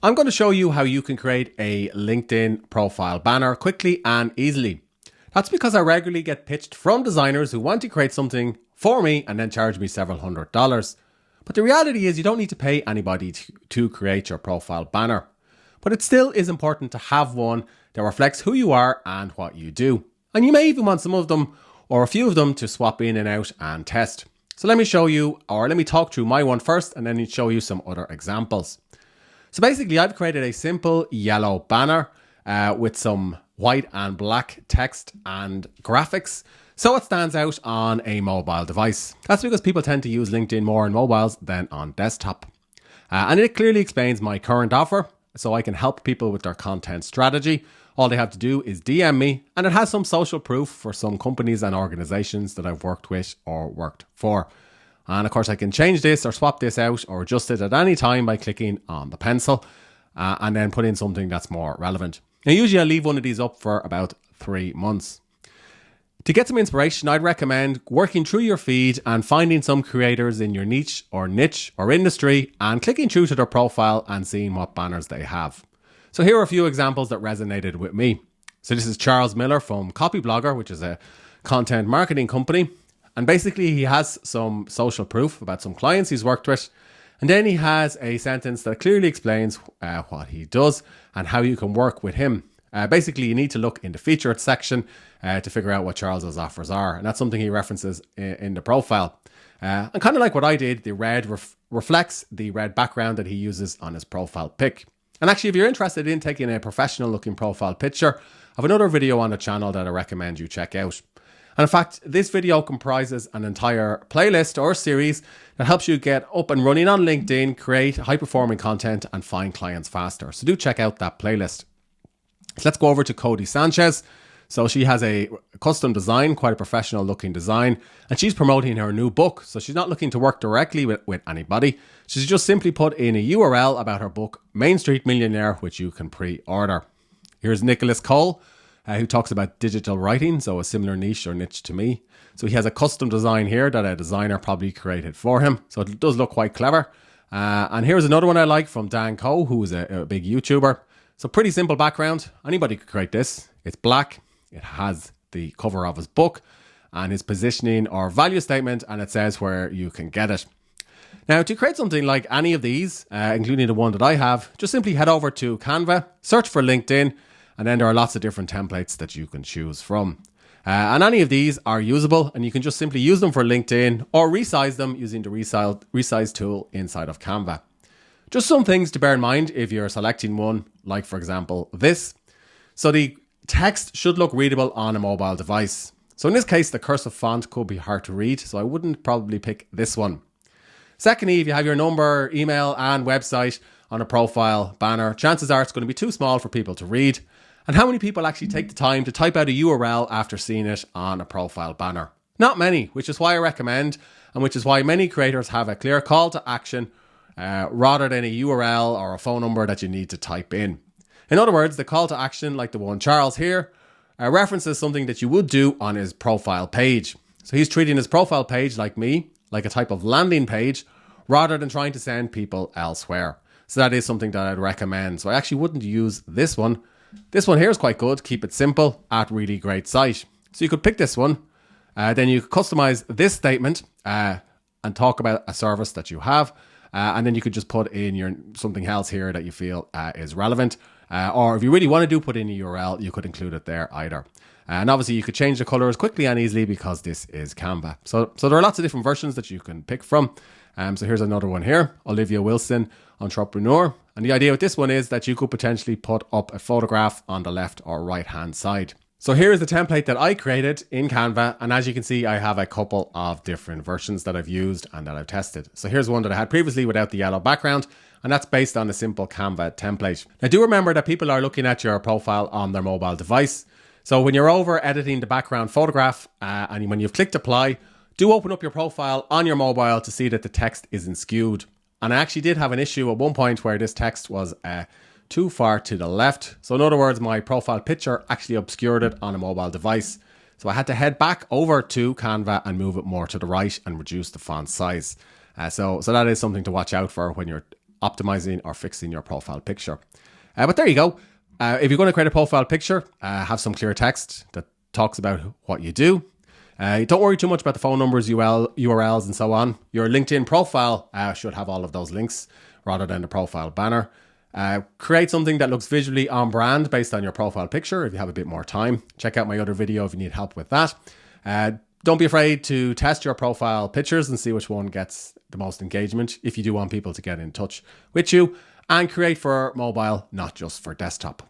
I'm going to show you how you can create a LinkedIn profile banner quickly and easily. That's because I regularly get pitched from designers who want to create something for me and then charge me several $100s. But the reality is you don't need to pay anybody to create your profile banner. But it still is important to have one that reflects who you are and what you do. And you may even want some of them or a few of them to swap in and out and test. So let me show you, or let me talk through my one first and then show you some other examples. So basically I've created a simple yellow banner with some white and black text and graphics, so it stands out on a mobile device. That's because people tend to use LinkedIn more on mobiles than on desktop. And it clearly explains my current offer, so I can help people with their content strategy. All they have to do is DM me, and it has some social proof for some companies and organizations that I've worked with or worked for. And of course I can change this or swap this out or adjust it at any time by clicking on the pencil and then put in something that's more relevant. Now usually I leave one of these up for about 3 months. To get some inspiration, I'd recommend working through your feed and finding some creators in your niche or industry and clicking through to their profile and seeing what banners they have. So here are a few examples that resonated with me. So this is Charles Miller from Copyblogger, which is a content marketing company. And basically he has some social proof about some clients he's worked with. And then he has a sentence that clearly explains what he does and how you can work with him. Basically, you need to look in the featured section to figure out what Charles's offers are. And that's something he references in the profile. And kind of like what I did, the red reflects the red background that he uses on his profile pic. And actually, if you're interested in taking a professional looking profile picture, I have another video on the channel that I recommend you check out. And in fact, this video comprises an entire playlist or series that helps you get up and running on LinkedIn, create high performing content and find clients faster. So do check out that playlist. So let's go over to Cody Sanchez. So she has a custom design, quite a professional looking design, and she's promoting her new book. So she's not looking to work directly with anybody. She's just simply put in a URL about her book, Main Street Millionaire, which you can pre-order. Here's Nicholas Cole, who talks about digital writing, so a similar niche to me. So he has a custom design here that a designer probably created for him. So it does look quite clever. And here's another one I like from Dan Coe, who is a big YouTuber. So pretty simple background. Anybody could create this. It's black. It has the cover of his book and his positioning or value statement, and it says where you can get it. Now, to create something like any of these, including the one that I have, just simply head over to Canva, search for LinkedIn, and then there are lots of different templates that you can choose from. And any of these are usable, and you can just simply use them for LinkedIn or resize them using the resize tool inside of Canva. Just some things to bear in mind if you're selecting one, like for example, this. So the text should look readable on a mobile device. So in this case, the cursive font could be hard to read, so I wouldn't probably pick this one. Secondly, if you have your number, email and website on a profile banner, chances are it's going to be too small for people to read. And how many people actually take the time to type out a URL after seeing it on a profile banner? Not many, which is why I recommend, and which is why many creators have a clear call to action rather than a URL or a phone number that you need to type in. In other words, the call to action, like the one Charles here, references something that you would do on his profile page. So he's treating his profile page like me, like a type of landing page, rather than trying to send people elsewhere. So that is something that I'd recommend. So I actually wouldn't use this one. This one here is quite good. Keep it simple at really great site. So you could pick this one. Then you could customize this statement and talk about a service that you have. And then you could just put in something else here that you feel is relevant. Or if you really want to put in a URL, you could include it there either. And obviously you could change the colors quickly and easily because this is Canva. So there are lots of different versions that you can pick from. So here's another one here, Olivia Wilson, entrepreneur. And the idea with this one is that you could potentially put up a photograph on the left or right hand side. So here's the template that I created in Canva. And as you can see, I have a couple of different versions that I've used and that I've tested. So here's one that I had previously without the yellow background. And that's based on a simple Canva template. Now do remember that people are looking at your profile on their mobile device. So when you're over editing the background photograph and when you've clicked apply, do open up your profile on your mobile to see that the text isn't skewed. And I actually did have an issue at one point where this text was too far to the left. So in other words, my profile picture actually obscured it on a mobile device. So I had to head back over to Canva and move it more to the right and reduce the font size. So that is something to watch out for when you're optimizing or fixing your profile picture. But there you go. If you're going to create a profile picture, have some clear text that talks about what you do. Don't worry too much about the phone numbers, URLs, and so on. Your LinkedIn profile should have all of those links rather than the profile banner. Create something that looks visually on brand based on your profile picture if you have a bit more time. Check out my other video if you need help with that. Don't be afraid to test your profile pictures and see which one gets the most engagement if you do want people to get in touch with you. And create for mobile, not just for desktop.